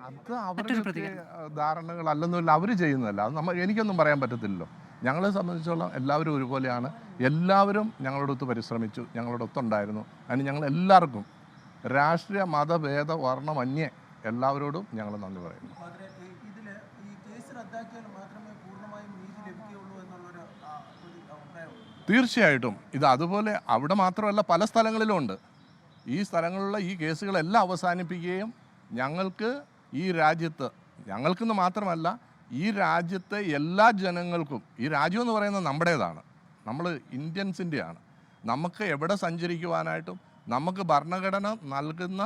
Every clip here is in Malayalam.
അത് അവരുടെ ധാരണകളല്ലെന്നില്ല, അവർ ചെയ്യുന്നതല്ല. അത് എനിക്കൊന്നും പറയാൻ പറ്റത്തില്ലല്ലോ. ഞങ്ങളെ സംബന്ധിച്ചോളം എല്ലാവരും ഒരുപോലെയാണ്. എല്ലാവരും ഞങ്ങളോടൊത്ത് പരിശ്രമിച്ചു, ഞങ്ങളോടൊത്തുണ്ടായിരുന്നു. അതിന് ഞങ്ങൾ എല്ലാവർക്കും രാഷ്ട്രീയ മതഭേദ വർണ്ണമന്യേ എല്ലാവരോടും ഞങ്ങൾ നന്ദി പറയുന്നു. തീർച്ചയായിട്ടും ഇത് അതുപോലെ അവിടെ മാത്രമല്ല, പല സ്ഥലങ്ങളിലും ഉണ്ട്. ഈ സ്ഥലങ്ങളിലുള്ള ഈ കേസുകളെല്ലാം അവസാനിപ്പിക്കുകയും ഞങ്ങൾക്ക് ഈ രാജ്യത്ത്, ഞങ്ങൾക്കെന്ന് മാത്രമല്ല ഈ രാജ്യത്തെ എല്ലാ ജനങ്ങൾക്കും, ഈ രാജ്യം എന്ന് പറയുന്നത് നമ്മുടേതാണ്, നമ്മൾ ഇന്ത്യൻസിൻ്റെയാണ്. നമുക്ക് എവിടെ സഞ്ചരിക്കുവാനായിട്ടും നമുക്ക് ഭരണഘടന നൽകുന്ന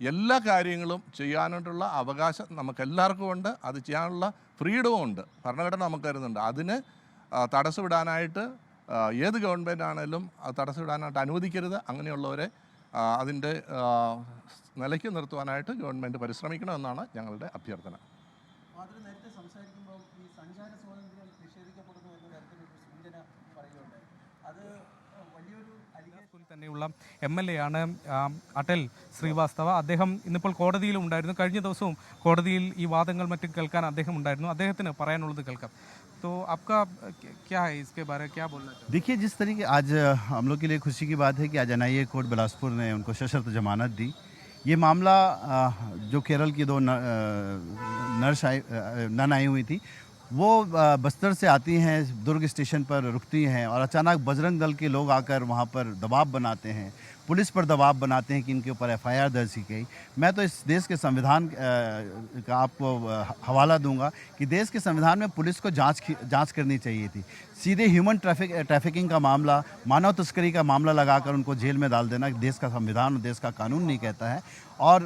എല്ലാ കാര്യങ്ങളും ചെയ്യാനായിട്ടുള്ള അവകാശം നമുക്കെല്ലാവർക്കും ഉണ്ട്. അത് ചെയ്യാനുള്ള ഫ്രീഡവും ഉണ്ട്, ഭരണഘടന നമുക്ക് തരുന്നുണ്ട്. അതിന് തടസ്സമിടാനായിട്ട് ഏത് ഗവൺമെൻറ് ആണെങ്കിലും അത് തടസ്സമിടാനായിട്ട് അനുവദിക്കരുത്. അങ്ങനെയുള്ളവരെ അതിൻ്റെ നിലയ്ക്ക് നിർത്തുവാനായിട്ട് ഗവൺമെൻറ് പരിശ്രമിക്കണമെന്നാണ് ഞങ്ങളുടെ അഭ്യർത്ഥന. തന്നെയുള്ള MLA ആണ് അടൽ ശ്രീവാസ്തവ. അദ്ദേഹം ഇന്നിപ്പോൾ കോടതിയിലും ഉണ്ടായിരുന്നു. കഴിഞ്ഞ ദിവസവും കോടതിയിൽ ഈ വാദങ്ങൾ മറ്റും കേൾക്കാൻ അദ്ദേഹം ഉണ്ടായിരുന്നു. അദ്ദേഹത്തിന് പറയാനുള്ളത് കേൾക്കാം. तो आपका क्या है इसके बारे में, क्या बोलना चाहिए? देखिए, जिस तरीके आज हम लोग के लिए खुशी की बात है कि आज NIA कोर्ट बिलासपुर ने उनको सशर्त जमानत दी। ये मामला जो केरल की 2 नन आई हुई थी, वो बस्तर से आती हैं, दुर्ग स्टेशन पर रुकती हैं और अचानक बजरंग दल के लोग आकर वहाँ पर दबाव बनाते हैं, पुलिस पर दबाव बनाते हैं कि इनके ऊपर FIR दर्ज की गई। मैं तो इस देश के संविधान का आपको हवाला दूंगा कि देश के संविधान में पुलिस को जांच करनी चाहिए थी। सीधे ह्यूमन ट्रैफिकिंग का मामला, मानव तस्करी का मामला लगाकर उनको जेल में डाल देना देश का संविधान और देश का कानून नहीं कहता है। और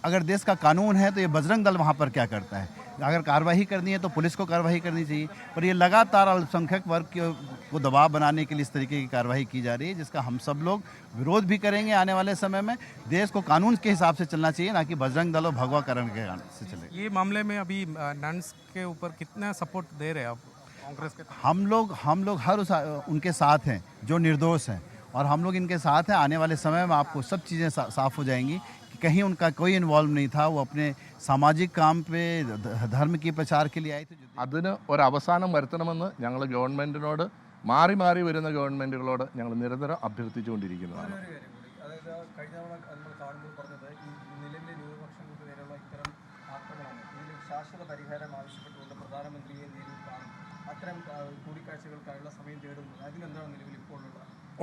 अगर देश का कानून है तो ये बजरंग दल वहाँ पर क्या करता है? अगर कार्रवाई करनी है तो पुलिस को कार्रवाई करनी चाहिए, पर ये लगातार अल्पसंख्यक वर्ग को दबाव बनाने के लिए इस तरीके की कार्रवाई की जा रही है, जिसका हम सब लोग विरोध भी करेंगे। आने वाले समय में देश को कानून के हिसाब से चलना चाहिए, ना कि बजरंग दल और भगवा करण के से चले। ये मामले में अभी नन्स के ऊपर कितना सपोर्ट दे रहे हैं आप कांग्रेस के? हम लोग हर उनके साथ हैं जो निर्दोष हैं, और हम लोग इनके साथ हैं। आने वाले समय में आपको सब चीज़ें साफ हो जाएंगी कि कहीं उनका कोई इन्वॉल्व नहीं था। वो अपने സാമാജിക് काम पे धर्म की प्रचार के लिए आए थे. അതിന് ഒരവസാനം വരുത്തണമെന്ന് ഞങ്ങൾ ഗവൺമെൻറ്റിനോട്, മാറി മാറി വരുന്ന ഗവൺമെൻറ്റുകളോട് ഞങ്ങൾ നിരന്തരം അഭ്യർത്ഥിച്ചുകൊണ്ടിരിക്കുന്നതാണ്.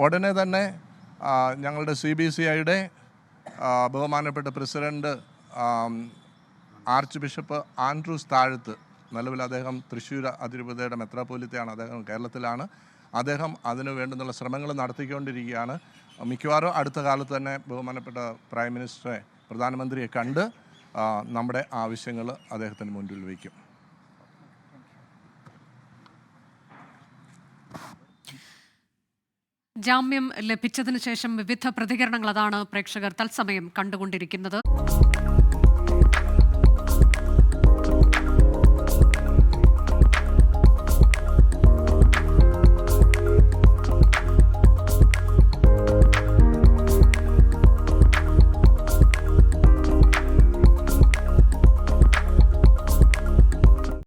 ഉടനെ തന്നെ ഞങ്ങളുടെ CBCIയുടെ ബഹുമാനപ്പെട്ട പ്രസിഡന്റ് ആർച്ച് ബിഷപ്പ് ആൻഡ്രൂസ് താഴത്ത്, നിലവിൽ അദ്ദേഹം തൃശ്ശൂർ അതിരൂപതയുടെ മെത്രാപ്പോലിത്തയാണ്, അദ്ദേഹം കേരളത്തിലാണ്. അദ്ദേഹം അതിനു വേണ്ടുന്നുള്ള ശ്രമങ്ങൾ നടത്തിക്കൊണ്ടിരിക്കുകയാണ്. മിക്കവാറും അടുത്ത കാലത്ത് തന്നെ ബഹുമാനപ്പെട്ട പ്രൈം മിനിസ്റ്ററെ, പ്രധാനമന്ത്രിയെ കണ്ട് നമ്മുടെ ആവശ്യങ്ങൾ അദ്ദേഹത്തിന് മുൻപിൽ വയ്ക്കും. ജാമ്യം ലഭിച്ചതിനു ശേഷം വിവിധ പ്രതികരണങ്ങൾ, അതാണ് പ്രേക്ഷകർ തത്സമയം കണ്ടുകൊണ്ടിരിക്കുന്നത്.